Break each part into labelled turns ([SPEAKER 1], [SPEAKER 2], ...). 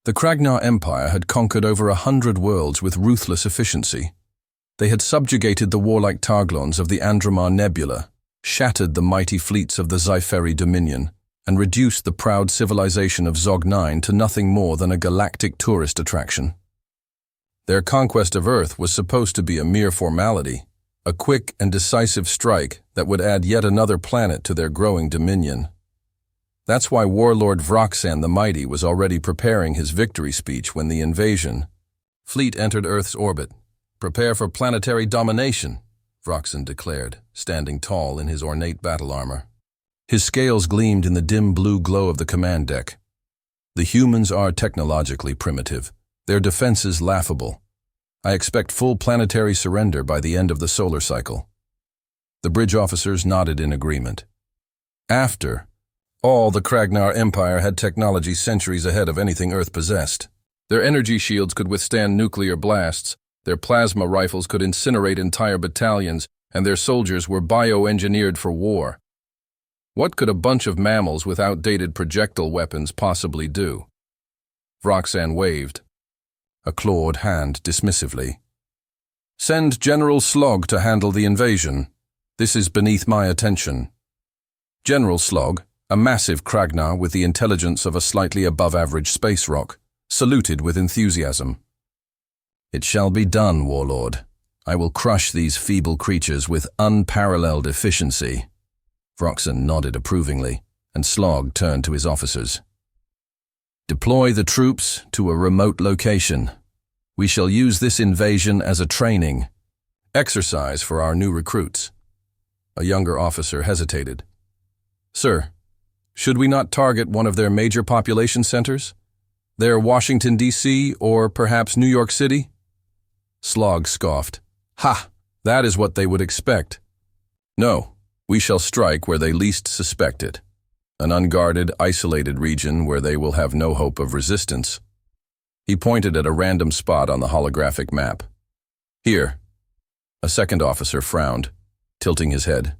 [SPEAKER 1] The Kragnar Empire had conquered over 100 worlds with ruthless efficiency. They had subjugated the warlike Targlons of the Andromar Nebula, shattered the mighty fleets of the Zyferi Dominion, and reduced the proud civilization of Zog 9 to nothing more than a galactic tourist attraction. Their conquest of Earth was supposed to be a mere formality, a quick and decisive strike that would add yet another planet to their growing dominion. That's why Warlord Vroxan the Mighty was already preparing his victory speech when the invasion fleet entered Earth's orbit. "Prepare for planetary domination," Vroxan declared, standing tall in his ornate battle armor. His scales gleamed in the dim blue glow of the command deck. "The humans are technologically primitive, their defenses laughable. I expect full planetary surrender by the end of the solar cycle." The bridge officers nodded in agreement. All the Kragnar Empire had technology centuries ahead of anything Earth possessed. Their energy shields could withstand nuclear blasts, their plasma rifles could incinerate entire battalions, and their soldiers were bioengineered for war. What could a bunch of mammals with outdated projectile weapons possibly do? Vroxan waved, a clawed hand dismissively. "Send General Slog to handle the invasion. This is beneath my attention." General Slog, a massive Kragnar with the intelligence of a slightly above-average space rock, saluted with enthusiasm. "It shall be done, Warlord. I will crush these feeble creatures with unparalleled efficiency." Vroxan nodded approvingly, and Slog turned to his officers. "Deploy the troops to a remote location. We shall use this invasion as a training exercise for our new recruits." A younger officer hesitated. "Sir, should we not target one of their major population centers? Their Washington, D.C., or perhaps New York City?" Slog scoffed. "Ha! That is what they would expect. No, we shall strike where they least suspect it. An unguarded, isolated region where they will have no hope of resistance." He pointed at a random spot on the holographic map. "Here." A second officer frowned, tilting his head.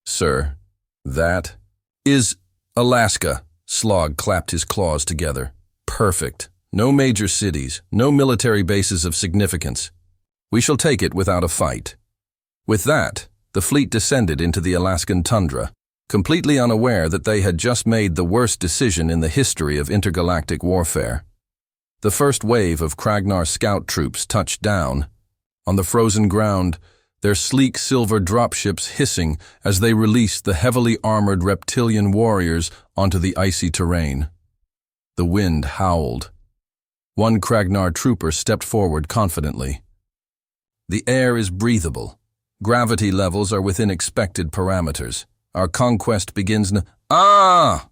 [SPEAKER 1] "Sir, that is Alaska." Slog clapped his claws together. "Perfect. No major cities, no military bases of significance. We shall take it without a fight." With that, the fleet descended into the Alaskan tundra, completely unaware that they had just made the worst decision in the history of intergalactic warfare. The first wave of Kragnar scout troops touched down. On the frozen ground, their sleek silver dropships hissing as they released the heavily armored reptilian warriors onto the icy terrain. The wind howled. One Kragnar trooper stepped forward confidently. "The air is breathable. Gravity levels are within expected parameters. Our conquest begins Ah!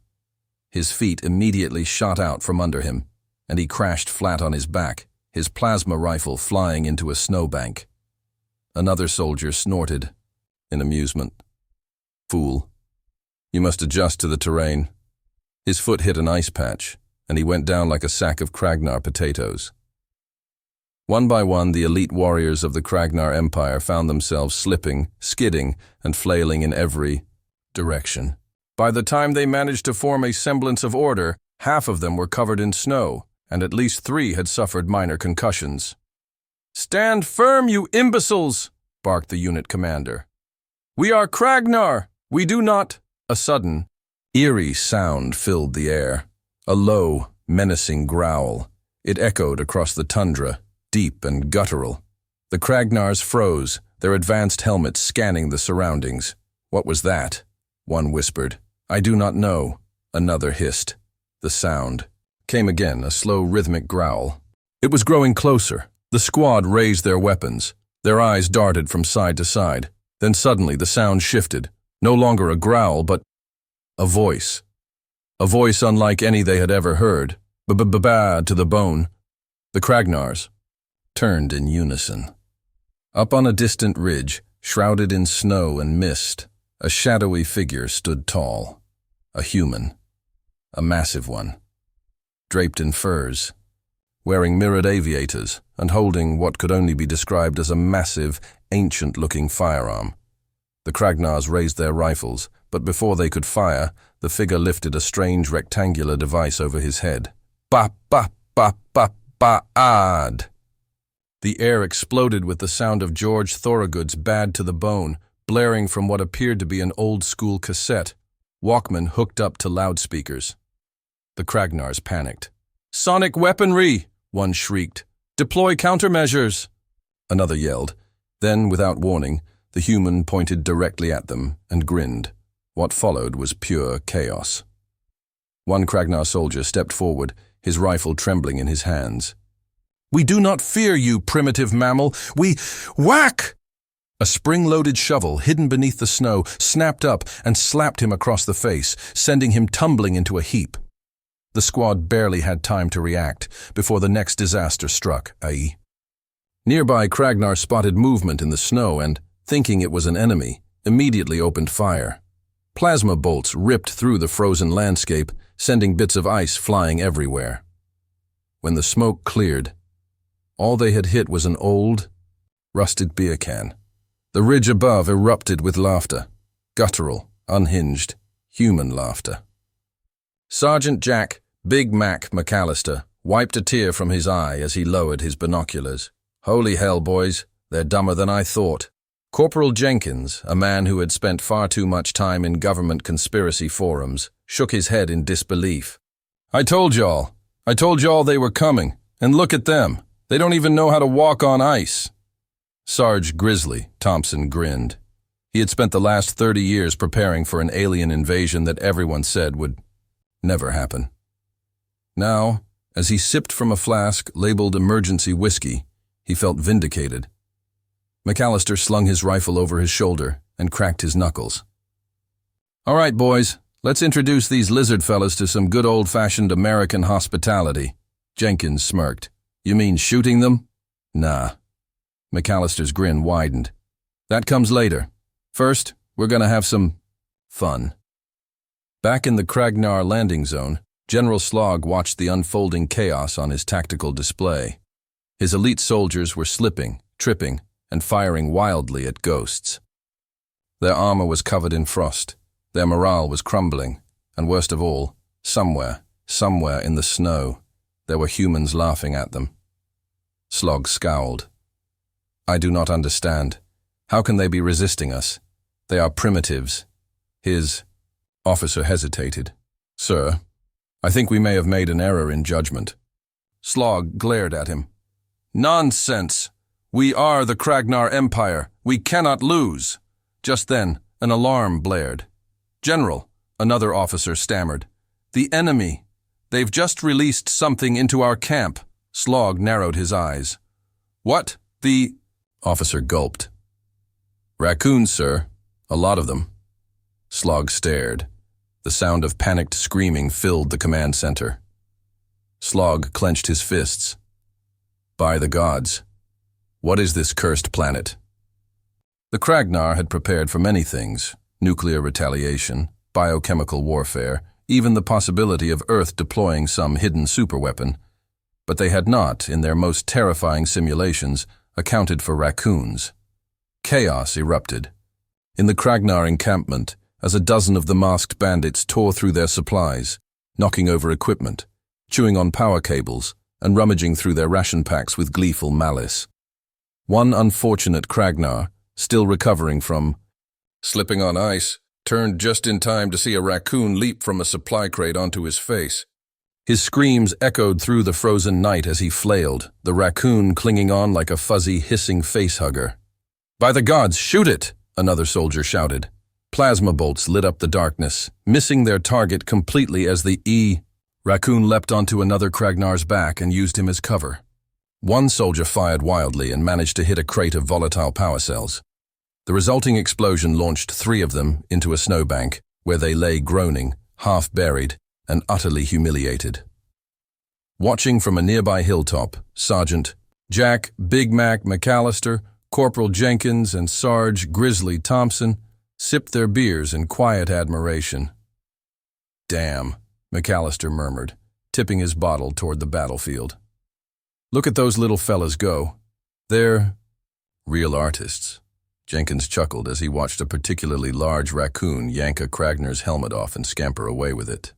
[SPEAKER 1] His feet immediately shot out from under him, and he crashed flat on his back, his plasma rifle flying into a snowbank. Another soldier snorted in amusement. "Fool. You must adjust to the terrain." His foot hit an ice patch, and he went down like a sack of Kragnar potatoes. One by one, the elite warriors of the Kragnar Empire found themselves slipping, skidding, and flailing in every direction. By the time they managed to form a semblance of order, half of them were covered in snow, and at least 3 had suffered minor concussions. "Stand firm, you imbeciles!" barked the unit commander. "We are Kragnar! We do not—" A sudden, eerie sound filled the air. A low, menacing growl. It echoed across the tundra, deep and guttural. The Kragnars froze, their advanced helmets scanning the surroundings. "What was that?" one whispered. "I do not know." Another hissed. The sound came again, a slow rhythmic growl. It was growing closer. The squad raised their weapons. Their eyes darted from side to side. Then suddenly the sound shifted. No longer a growl, but a voice. A voice unlike any they had ever heard. Ba-ba-ba-ba to the bone. The Kragnars turned in unison. Up on a distant ridge, shrouded in snow and mist, a shadowy figure stood tall. A human. A massive one. Draped in furs, wearing mirrored aviators, and holding what could only be described as a massive, ancient-looking firearm. The Kragnars raised their rifles, but before they could fire, the figure lifted a strange rectangular device over his head. "Bap, bap, HFY. The air exploded with the sound of George Thorogood's Bad to the Bone, blaring from what appeared to be an old-school cassette, Walkman hooked up to loudspeakers. The Kragnars panicked. "Sonic weaponry!" one shrieked. "Deploy countermeasures!" Another yelled. Then, without warning, the human pointed directly at them and grinned. What followed was pure chaos. One Kragnar soldier stepped forward, his rifle trembling in his hands. "We do not fear you, primitive mammal. We whack!" A spring-loaded shovel, hidden beneath the snow, snapped up and slapped him across the face, sending him tumbling into a heap. The squad barely had time to react before the next disaster struck, i.e. Nearby, Kragnar spotted movement in the snow and, thinking it was an enemy, immediately opened fire. Plasma bolts ripped through the frozen landscape, sending bits of ice flying everywhere. When the smoke cleared, all they had hit was an old, rusted beer can. The ridge above erupted with laughter, guttural, unhinged, human laughter. Sergeant Jack, Big Mac McAllister, wiped a tear from his eye as he lowered his binoculars. "Holy hell, boys, they're dumber than I thought." Corporal Jenkins, a man who had spent far too much time in government conspiracy forums, shook his head in disbelief. I told y'all they were coming, and look at them. They don't even know how to walk on ice." Sarge Grizzly Thompson grinned. He had spent the last 30 years preparing for an alien invasion that everyone said would never happen. Now, as he sipped from a flask labeled emergency whiskey, he felt vindicated. McAllister slung his rifle over his shoulder and cracked his knuckles. "All right, boys, let's introduce these lizard fellas to some good old-fashioned American hospitality." Jenkins smirked. "You mean shooting them?" "Nah." McAllister's grin widened. "That comes later. First, we're gonna have some fun." Back in the Kragnar landing zone, General Slog watched the unfolding chaos on his tactical display. His elite soldiers were slipping, tripping, and firing wildly at ghosts. Their armor was covered in frost, their morale was crumbling, and worst of all, somewhere in the snow, there were humans laughing at them. Slog scowled. "I do not understand. How can they be resisting us? They are primitives." His officer hesitated. "Sir, I think we may have made an error in judgment." Slog glared at him. "Nonsense! We are the Kragnar Empire. We cannot lose." Just then, an alarm blared. "General," another officer stammered. "The enemy. They've just released something into our camp." Slog narrowed his eyes. "What? The—" Officer gulped. "Raccoons, sir. A lot of them." Slog stared. The sound of panicked screaming filled the command center. Slog clenched his fists. "By the gods, what is this cursed planet?" The Kragnar had prepared for many things: nuclear retaliation, biochemical warfare, even the possibility of Earth deploying some hidden superweapon. But they had not, in their most terrifying simulations, accounted for raccoons. Chaos erupted. In the Kragnar encampment, as a dozen of the masked bandits tore through their supplies, knocking over equipment, chewing on power cables, and rummaging through their ration packs with gleeful malice. One unfortunate Kragnar, still recovering from slipping on ice, turned just in time to see a raccoon leap from a supply crate onto his face. His screams echoed through the frozen night as he flailed, the raccoon clinging on like a fuzzy, hissing facehugger. "By the gods, shoot it!" another soldier shouted. Plasma bolts lit up the darkness, missing their target completely as the raccoon leapt onto another Kragnar's back and used him as cover. One soldier fired wildly and managed to hit a crate of volatile power cells. The resulting explosion launched 3 of them into a snowbank, where they lay groaning, half-buried, and utterly humiliated. Watching from a nearby hilltop, Sergeant Jack Big Mac McAllister, Corporal Jenkins, and Sarge Grizzly Thompson sipped their beers in quiet admiration. "Damn," McAllister murmured, tipping his bottle toward the battlefield. "Look at those little fellas go. They're real artists." Jenkins chuckled as he watched a particularly large raccoon yank a Kragnar's helmet off and scamper away with it.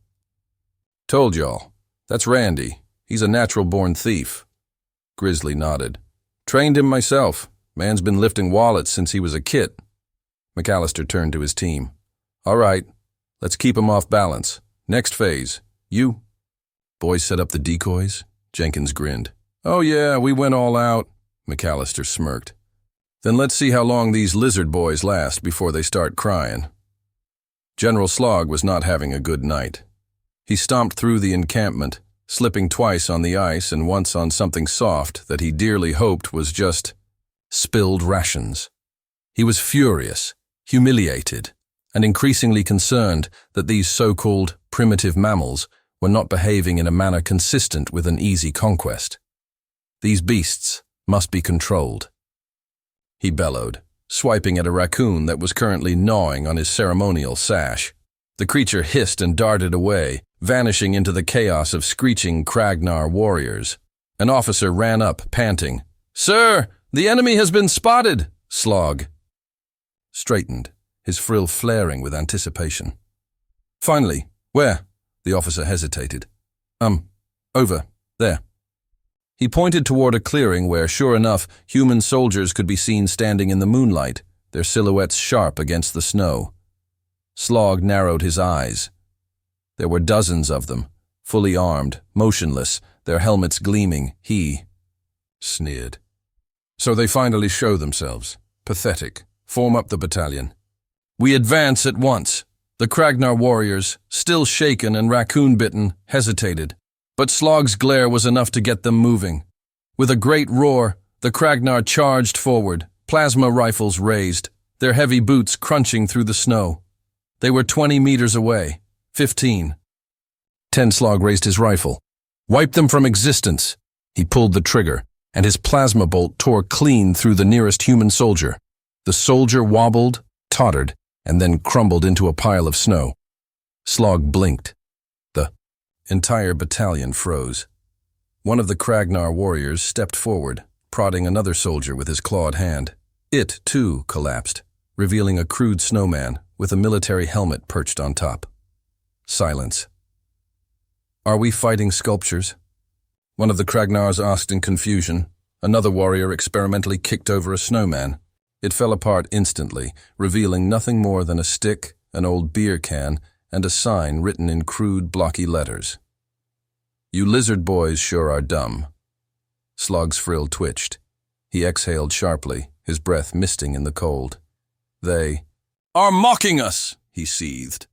[SPEAKER 1] "Told y'all. That's Randy. He's a natural-born thief. Grizzly nodded. Trained him myself. Man's been lifting wallets since he was a kid. McAllister turned to his team. All right, let's keep him off balance. Next phase. You. Boys set up the decoys? Jenkins grinned. Oh yeah, we went all out. McAllister smirked. Then let's see how long these lizard boys last before they start crying. General Slog was not having a good night. He stomped through the encampment, slipping twice on the ice and once on something soft that he dearly hoped was just spilled rations. He was furious, humiliated, and increasingly concerned that these so-called primitive mammals were not behaving in a manner consistent with an easy conquest. These beasts must be controlled. He bellowed, swiping at a raccoon that was currently gnawing on his ceremonial sash. The creature hissed and darted away, vanishing into the chaos of screeching Kragnar warriors. An officer ran up, panting. Sir, the enemy has been spotted! Slog straightened, his frill flaring with anticipation. Finally, where? The officer hesitated. Over there. He pointed toward a clearing where, sure enough, human soldiers could be seen standing in the moonlight, their silhouettes sharp against the snow. Slog narrowed his eyes. There were dozens of them, fully armed, motionless, their helmets gleaming. He sneered. So they finally show themselves. Pathetic. Form up the battalion. We advance at once. The Kragnar warriors, still shaken and raccoon-bitten, hesitated. But Slog's glare was enough to get them moving. With a great roar, the Kragnar charged forward, plasma rifles raised, their heavy boots crunching through the snow. They were 20 meters away. 15. 10 Slog raised his rifle. Wipe them from existence. He pulled the trigger, and his plasma bolt tore clean through the nearest human soldier. The soldier wobbled, tottered, and then crumbled into a pile of snow. Slog blinked. The entire battalion froze. One of the Kragnar warriors stepped forward, prodding another soldier with his clawed hand. It, too, collapsed, revealing a crude snowman with a military helmet perched on top. Silence. Are we fighting sculptures? One of the Kragnars asked in confusion. Another warrior experimentally kicked over a snowman. It fell apart instantly, revealing nothing more than a stick, an old beer can, and a sign written in crude, blocky letters. You lizard boys sure are dumb. Slog's frill twitched. He exhaled sharply, his breath misting in the cold. They are mocking us, he seethed.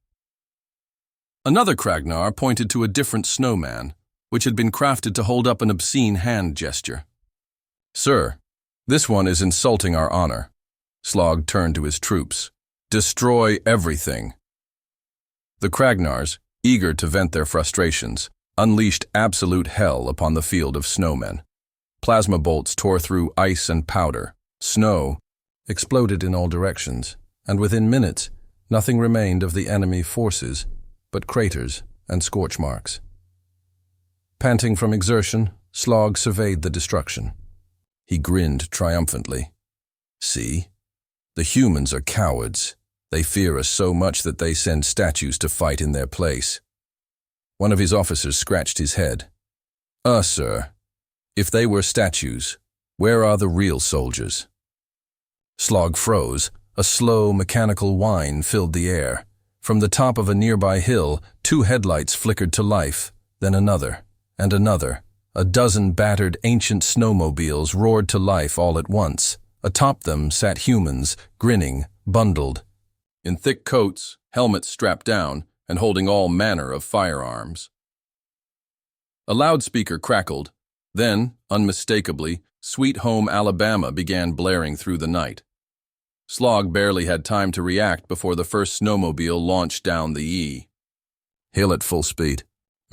[SPEAKER 1] Another Kragnar pointed to a different snowman, which had been crafted to hold up an obscene hand gesture. Sir, this one is insulting our honor. Slog turned to his troops. Destroy everything. The Kragnars, eager to vent their frustrations, unleashed absolute hell upon the field of snowmen. Plasma bolts tore through ice and powder. Snow exploded in all directions, and within minutes, nothing remained of the enemy forces but craters and scorch marks. Panting from exertion, Slog surveyed the destruction. He grinned triumphantly. See? The humans are cowards. They fear us so much that they send statues to fight in their place. One of his officers scratched his head. Sir, if they were statues, where are the real soldiers? Slog froze. A slow, mechanical whine filled the air. From the top of a nearby hill, 2 headlights flickered to life, then another, and another. A dozen battered ancient snowmobiles roared to life all at once. Atop them sat humans, grinning, bundled, in thick coats, helmets strapped down, and holding all manner of firearms. A loudspeaker crackled. Then, unmistakably, Sweet Home Alabama began blaring through the night. Slog barely had time to react before the first snowmobile launched down the E. Hill at full speed.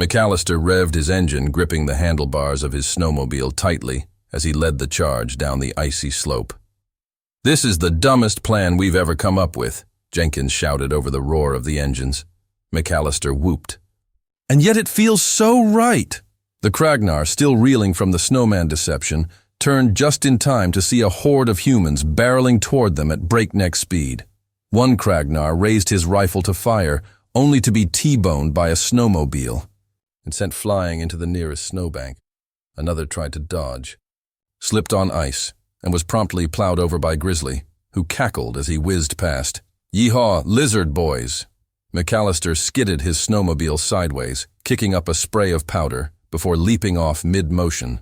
[SPEAKER 1] McAllister revved his engine, gripping the handlebars of his snowmobile tightly as he led the charge down the icy slope. This is the dumbest plan we've ever come up with, Jenkins shouted over the roar of the engines. McAllister whooped. And yet it feels so right. The Kragnar, still reeling from the snowman deception, turned just in time to see a horde of humans barreling toward them at breakneck speed. One Kragnar raised his rifle to fire, only to be T-boned by a snowmobile and sent flying into the nearest snowbank. Another tried to dodge, slipped on ice, and was promptly plowed over by Grizzly, who cackled as he whizzed past. "Yeehaw, lizard boys!" McAllister skidded his snowmobile sideways, kicking up a spray of powder, before leaping off mid-motion.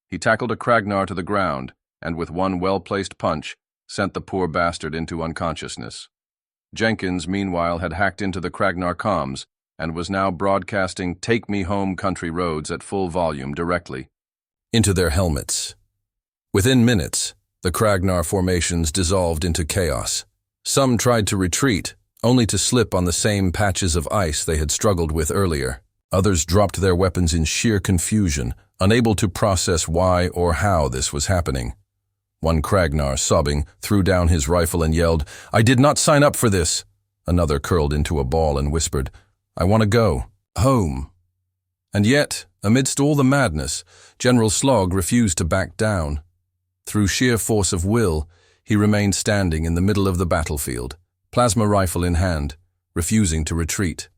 [SPEAKER 1] He tackled a Kragnar to the ground, and with one well-placed punch, sent the poor bastard into unconsciousness. Jenkins, meanwhile, had hacked into the Kragnar comms, and was now broadcasting "Take Me Home, Country Roads" at full volume directly into their helmets. Within minutes, the Kragnar formations dissolved into chaos. Some tried to retreat, only to slip on the same patches of ice they had struggled with earlier. Others dropped their weapons in sheer confusion, unable to process why or how this was happening. One Kragnar, sobbing, threw down his rifle and yelled, "I did not sign up for this!" Another curled into a ball and whispered, "I want to go home." And yet, amidst all the madness, General Slog refused to back down. Through sheer force of will, he remained standing in the middle of the battlefield, plasma rifle in hand, refusing to retreat.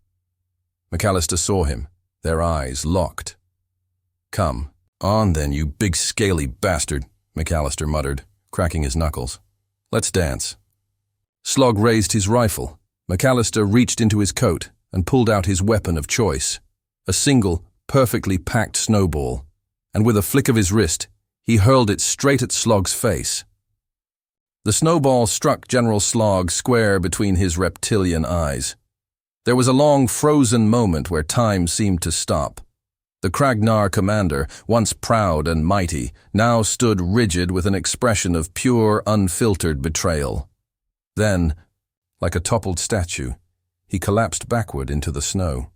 [SPEAKER 1] McAllister saw him, their eyes locked. "Come on then, you big scaly bastard," McAllister muttered, cracking his knuckles. "Let's dance." Slog raised his rifle. McAllister reached into his coat and pulled out his weapon of choice, a single, perfectly packed snowball, and with a flick of his wrist, he hurled it straight at Slog's face. The snowball struck General Slog square between his reptilian eyes. There was a long, frozen moment where time seemed to stop. The Kragnar commander, once proud and mighty, now stood rigid with an expression of pure, unfiltered betrayal. Then, like a toppled statue, he collapsed backward into the snow.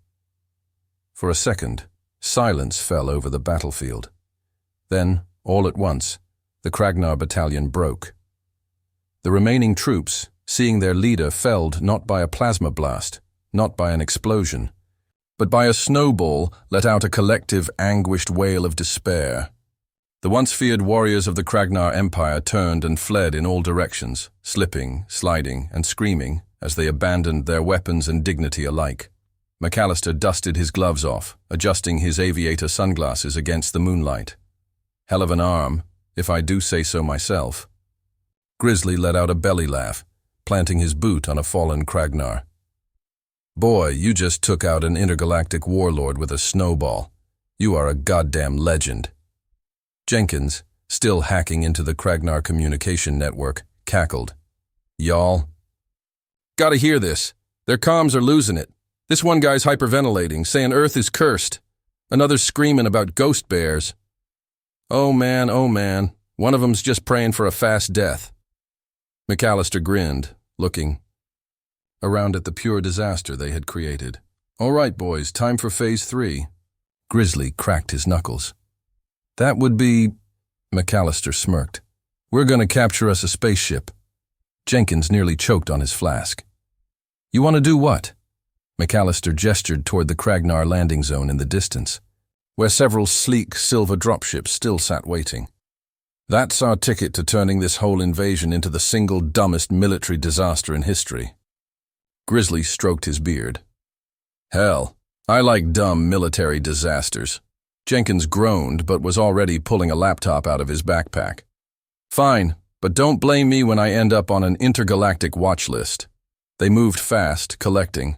[SPEAKER 1] For a second, silence fell over the battlefield. Then, all at once, the Kragnar battalion broke. The remaining troops, seeing their leader felled not by a plasma blast, not by an explosion, but by a snowball, let out a collective, anguished wail of despair. The once feared warriors of the Kragnar Empire turned and fled in all directions, slipping, sliding, and screaming as they abandoned their weapons and dignity alike. McAllister dusted his gloves off, adjusting his aviator sunglasses against the moonlight. Hell of an arm, if I do say so myself. Grizzly let out a belly laugh, planting his boot on a fallen Kragnar. "Boy, you just took out an intergalactic warlord with a snowball. You are a goddamn legend." Jenkins, still hacking into the Kragnar communication network, cackled. "Y'all gotta hear this. Their comms are losing it. This one guy's hyperventilating, saying Earth is cursed. Another's screaming about ghost bears. Oh man, one of 'em's just praying for a fast death." McAllister grinned, looking around at the pure disaster they had created. "All right, boys, time for Phase 3. Grizzly cracked his knuckles. "That would be—" McAllister smirked. "We're gonna capture us a spaceship." Jenkins nearly choked on his flask. "You want to do what?" McAllister gestured toward the Kragnar landing zone in the distance, where several sleek silver dropships still sat waiting. "That's our ticket to turning this whole invasion into the single dumbest military disaster in history." Grizzly stroked his beard. "Hell, I like dumb military disasters." Jenkins groaned but was already pulling a laptop out of his backpack. "Fine, but don't blame me when I end up on an intergalactic watch list." They moved fast, collecting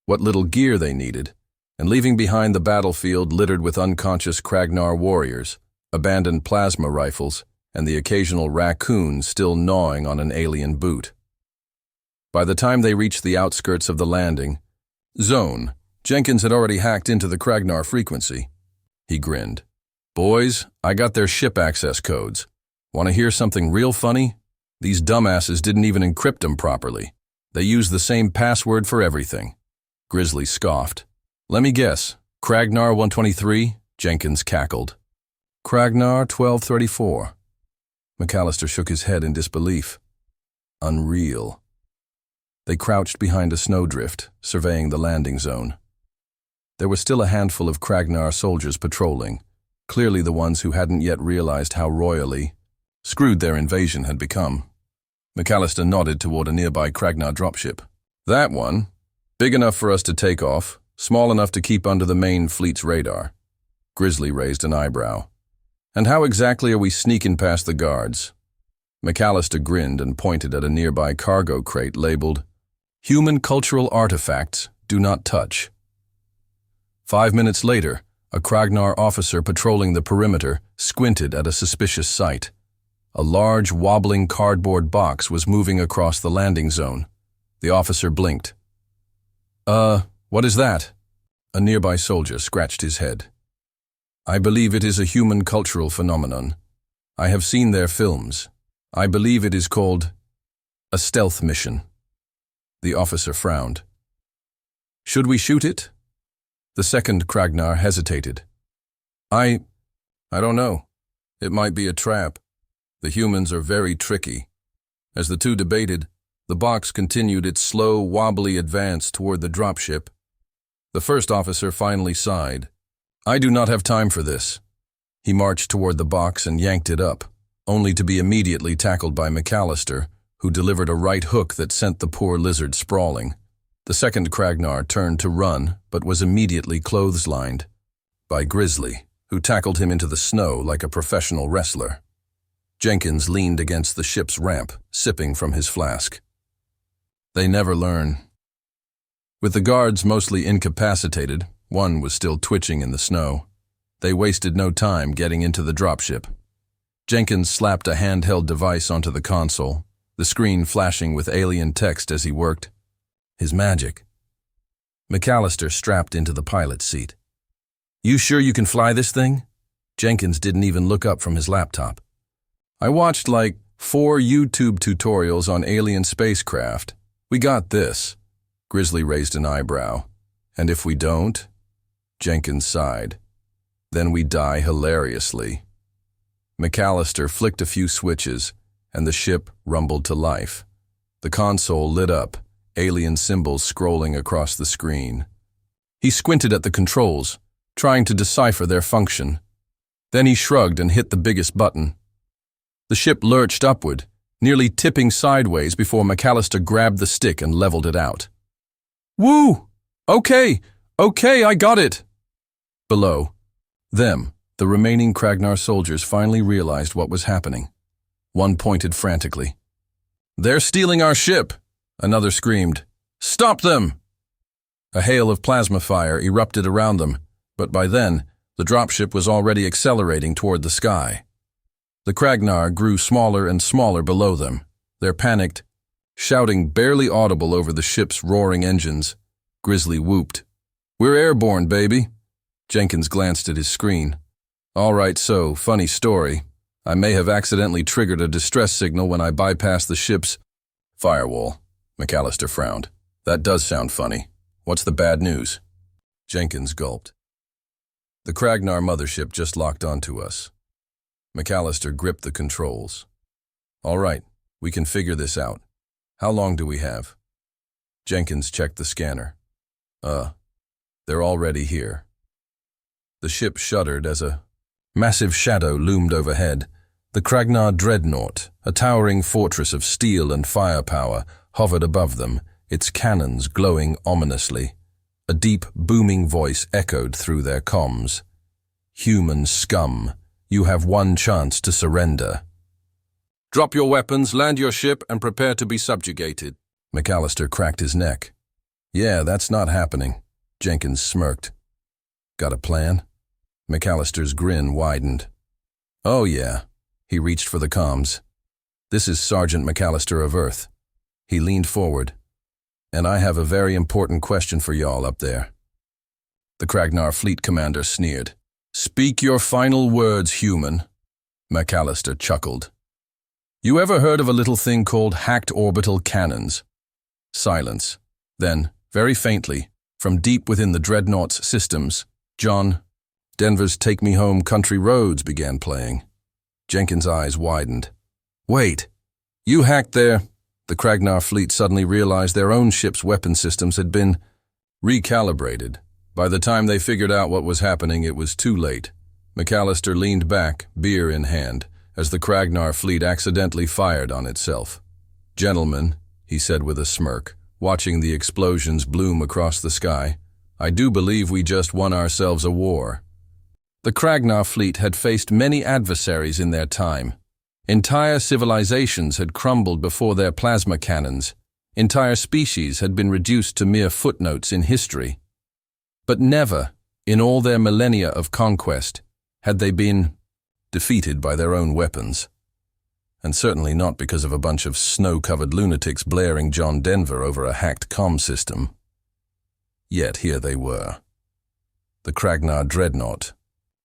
[SPEAKER 1] what little gear they needed, and leaving behind the battlefield littered with unconscious Kragnar warriors, abandoned plasma rifles, and the occasional raccoon still gnawing on an alien boot. By the time they reached the outskirts of the landing zone, Jenkins had already hacked into the Kragnar frequency. He grinned. "Boys, I got their ship access codes. Want to hear something real funny? These dumbasses didn't even encrypt them properly. They used the same password for everything." Grizzly scoffed. "Let me guess. Kragnar 123? Jenkins cackled. "Kragnar 1234. McAllister shook his head in disbelief. "Unreal." They crouched behind a snowdrift, surveying the landing zone. There was still a handful of Kragnar soldiers patrolling, clearly the ones who hadn't yet realized how royally screwed their invasion had become. McAllister nodded toward a nearby Kragnar dropship. "That one? Big enough for us to take off, small enough to keep under the main fleet's radar." Grizzly raised an eyebrow. And how exactly are we sneaking past the guards? McAllister grinned and pointed at a nearby cargo crate labeled, "Human cultural artifacts, do not touch." 5 minutes later, a Kragnar officer patrolling the perimeter squinted at a suspicious sight. A large, wobbling cardboard box was moving across the landing zone. The officer blinked. What is that?" A nearby soldier scratched his head. "I believe it is a human cultural phenomenon. I have seen their films. I believe it is called a stealth mission." The officer frowned. "Should we shoot it?" The second Kragnar hesitated. I don't know. It might be a trap. The humans are very tricky." As the two debated, the box continued its slow, wobbly advance toward the dropship. The first officer finally sighed. "I do not have time for this." He marched toward the box and yanked it up, only to be immediately tackled by McAllister, who delivered a right hook that sent the poor lizard sprawling. The second Kragnar turned to run, but was immediately clotheslined by Grizzly, who tackled him into the snow like a professional wrestler. Jenkins leaned against the ship's ramp, sipping from his flask. They never learn. With the guards mostly incapacitated, one was still twitching in the snow. They wasted no time getting into the dropship. Jenkins slapped a handheld device onto the console, the screen flashing with alien text as he worked. His magic. McAllister strapped into the pilot's seat. "You sure you can fly this thing?" Jenkins didn't even look up from his laptop. "I watched like 4 YouTube tutorials on alien spacecraft. We got this." Grizzly raised an eyebrow. "And if we don't?" Jenkins sighed. "Then we die hilariously." McAllister flicked a few switches, and the ship rumbled to life. The console lit up, alien symbols scrolling across the screen. He squinted at the controls, trying to decipher their function. Then he shrugged and hit the biggest button. The ship lurched upward, nearly tipping sideways before McAllister grabbed the stick and leveled it out. "Woo! Okay, I got it!" Below them, the remaining Kragnar soldiers finally realized what was happening. One pointed frantically. "They're stealing our ship!" Another screamed. "Stop them!" A hail of plasma fire erupted around them, but by then, the dropship was already accelerating toward the sky. The Kragnar grew smaller and smaller below them, their panicked, shouting barely audible over the ship's roaring engines. Grizzly whooped. "We're airborne, baby!" Jenkins glanced at his screen. "All right, so, funny story. I may have accidentally triggered a distress signal when I bypassed the ship's firewall." McAllister frowned. "That does sound funny. What's the bad news?" Jenkins gulped. "The Kragnar mothership just locked onto us." McAllister gripped the controls. "All right, we can figure this out. How long do we have?" Jenkins checked the scanner. They're already here." The ship shuddered as a massive shadow loomed overhead. The Kragnar dreadnought, a towering fortress of steel and firepower, hovered above them, its cannons glowing ominously. A deep, booming voice echoed through their comms. "Human scum, you have one chance to surrender. Drop your weapons, land your ship, and prepare to be subjugated." McAllister cracked his neck. "Yeah, that's not happening." Jenkins smirked. "Got a plan?" McAllister's grin widened. "Oh yeah." He reached for the comms. "This is Sergeant McAllister of Earth." He leaned forward. "And I have a very important question for y'all up there." The Kragnar fleet commander sneered. "Speak your final words, human." McAllister chuckled. "You ever heard of a little thing called hacked orbital cannons?" Silence. Then, very faintly, from deep within the dreadnought's systems, John Denver's Take Me Home Country Roads began playing. Jenkins' eyes widened. "Wait, you hacked their—" The Kragnar fleet suddenly realized their own ship's weapon systems had been recalibrated. By the time they figured out what was happening, it was too late. McAllister leaned back, beer in hand, as the Kragnar fleet accidentally fired on itself. "Gentlemen," he said with a smirk, watching the explosions bloom across the sky, "I do believe we just won ourselves a war." The Kragnar fleet had faced many adversaries in their time. Entire civilizations had crumbled before their plasma cannons. Entire species had been reduced to mere footnotes in history. But never, in all their millennia of conquest, had they been defeated by their own weapons. And certainly not because of a bunch of snow-covered lunatics blaring John Denver over a hacked comm system. Yet here they were. The Kragnar dreadnought.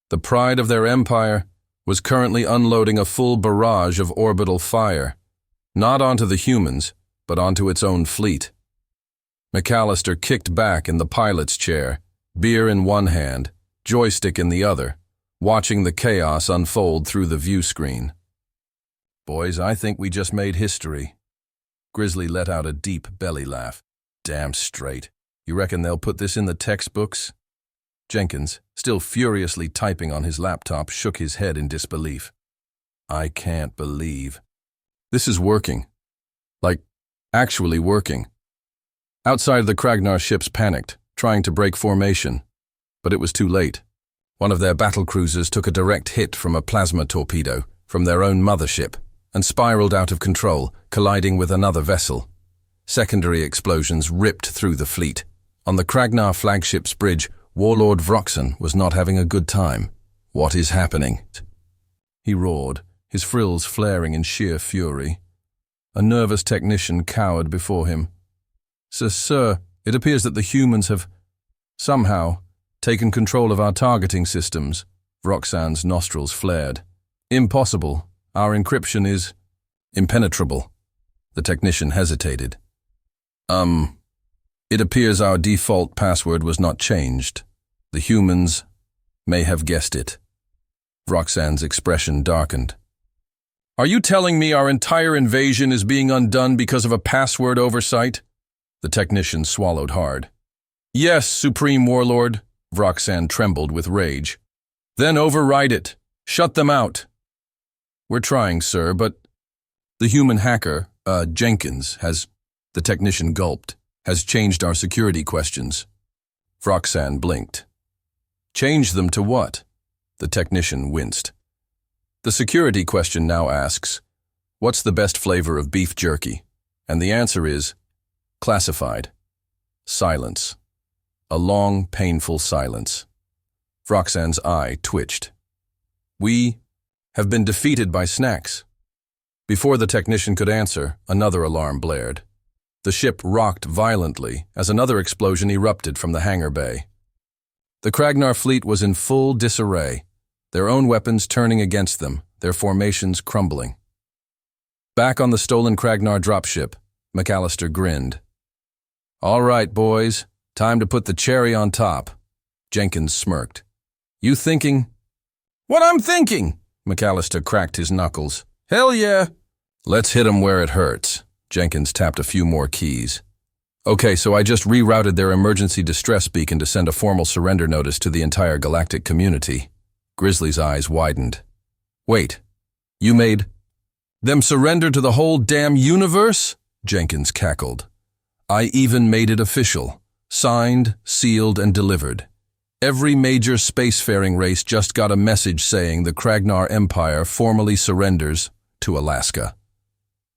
[SPEAKER 1] The pride of their empire was currently unloading a full barrage of orbital fire, not onto the humans, but onto its own fleet. McAllister kicked back in the pilot's chair, beer in one hand, joystick in the other, watching the chaos unfold through the view screen. "Boys, I think we just made history." Grizzly let out a deep belly laugh. "Damn straight. You reckon they'll put this in the textbooks?" Jenkins, still furiously typing on his laptop, shook his head in disbelief. "I can't believe. This is working. Like, actually working." Outside, the Kragnar ships panicked, trying to break formation. But it was too late. One of their battle cruisers took a direct hit from a plasma torpedo from their own mothership and spiraled out of control, colliding with another vessel. Secondary explosions ripped through the fleet. On the Kragnar flagship's bridge, Warlord Vroxen was not having a good time. "What is happening?" he roared, his frills flaring in sheer fury. A nervous technician cowered before him. Sir, it appears that the humans have, somehow, taken control of our targeting systems." Vroxen's nostrils flared. "Impossible. Our encryption is impenetrable." The technician hesitated. It appears our default password was not changed. The humans may have guessed it." Vroxen's expression darkened. "Are you telling me our entire invasion is being undone because of a password oversight?" The technician swallowed hard. "Yes, Supreme Warlord." Vroxen trembled with rage. "Then override it. Shut them out." "We're trying, sir, but the human hacker, Jenkins, the technician gulped, has changed our security questions." Vroxen blinked. "Change them to what?" The technician winced. "The security question now asks, what's the best flavor of beef jerky? And the answer is, classified. Silence. A long, painful silence." Vroxen's eye twitched. "We have been defeated by snacks." Before the technician could answer, another alarm blared. The ship rocked violently as another explosion erupted from the hangar bay. The Kragnar fleet was in full disarray, their own weapons turning against them, their formations crumbling. Back on the stolen Kragnar dropship, McAllister grinned. "All right, boys, time to put the cherry on top." Jenkins smirked. "You thinking?" "What I'm thinking!" McAllister cracked his knuckles. "Hell yeah!" "Let's hit 'em where it hurts." Jenkins tapped a few more keys. "Okay, so I just rerouted their emergency distress beacon to send a formal surrender notice to the entire galactic community." Grizzly's eyes widened. "Wait, you made them surrender to the whole damn universe?" Jenkins cackled. "I even made it official. Signed, sealed, and delivered. Every major spacefaring race just got a message saying the Kragnar Empire formally surrenders to Alaska."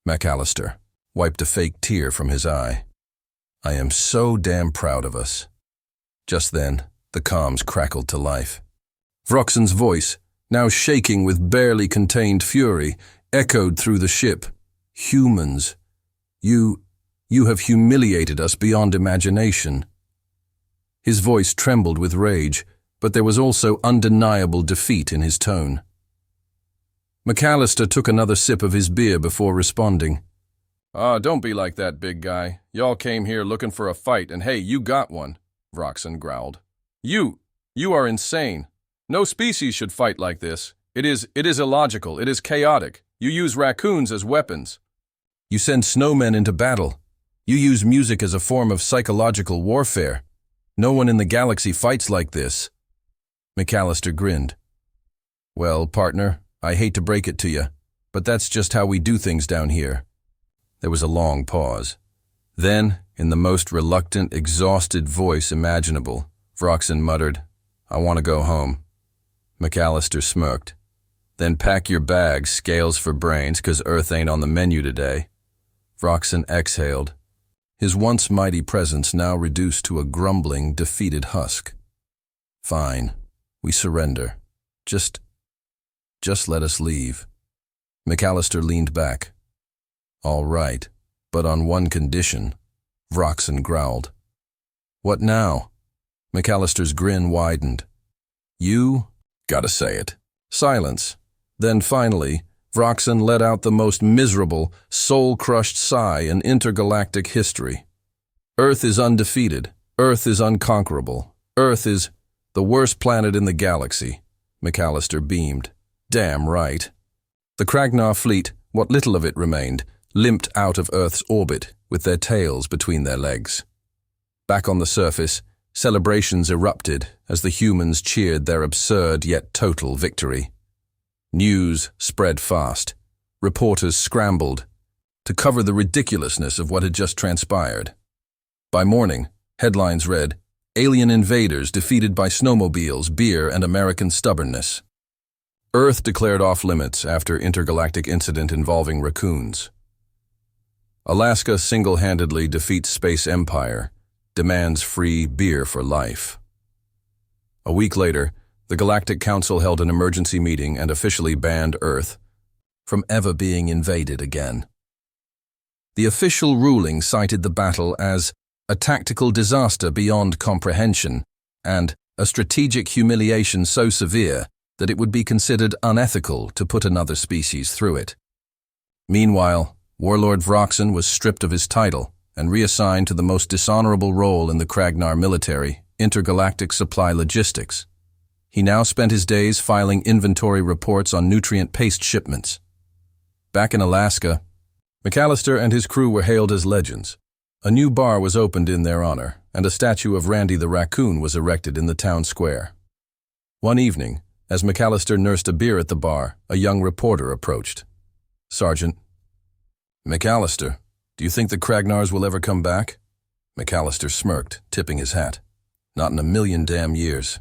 [SPEAKER 1] McAllister wiped a fake tear from his eye. "I am so damn proud of us." Just then, the comms crackled to life. Vroxen's voice, now shaking with barely contained fury, echoed through the ship. "Humans, you have humiliated us beyond imagination." His voice trembled with rage, but there was also undeniable defeat in his tone. McAllister took another sip of his beer before responding. Don't be like that, big guy. Y'all came here looking for a fight, and hey, you got one," Vroxen growled. You are insane. No species should fight like this. It is illogical. It is chaotic. You use raccoons as weapons. You send snowmen into battle. You use music as a form of psychological warfare. No one in the galaxy fights like this." McAllister grinned. "Well, partner, I hate to break it to you, but that's just how we do things down here." There was a long pause. Then, in the most reluctant, exhausted voice imaginable, Vroxen muttered, "I want to go home." McAllister smirked. Then pack your bags, scales for brains, 'cause Earth ain't on the menu today. Vroxen exhaled, his once mighty presence now reduced to a grumbling, defeated husk. Fine, we surrender. Just let us leave. McAllister leaned back. All right, but on one condition, Vroxen growled. What now? McAllister's grin widened. You? Gotta say it. Silence. Then finally, Vroxen let out the most miserable, soul-crushed sigh in intergalactic history. Earth is undefeated. Earth is unconquerable. Earth is the worst planet in the galaxy. McAllister beamed. Damn right. The Kragnar fleet, what little of it remained, limped out of Earth's orbit with their tails between their legs. Back on the surface, celebrations erupted as the humans cheered their absurd yet total victory. News spread fast. Reporters scrambled to cover the ridiculousness of what had just transpired. By morning, headlines read, "Alien invaders defeated by snowmobiles, beer, and American stubbornness." Earth declared off-limits after intergalactic incident involving raccoons. Alaska single-handedly defeats space empire, demands free beer for life. A week later, the Galactic Council held an emergency meeting and officially banned Earth from ever being invaded again. The official ruling cited the battle as a tactical disaster beyond comprehension and a strategic humiliation so severe that it would be considered unethical to put another species through it. Meanwhile, Warlord Vroxen was stripped of his title and reassigned to the most dishonorable role in the Kragnar military, intergalactic supply logistics. He now spent his days filing inventory reports on nutrient paste shipments. Back in Alaska, McAllister and his crew were hailed as legends. A new bar was opened in their honor, and a statue of Randy the raccoon was erected in the town square. One evening, as McAllister nursed a beer at the bar, a young reporter approached. "Sergeant." "McAllister, do you think the Kragnars will ever come back?" McAllister smirked, tipping his hat. "Not in a million damn years."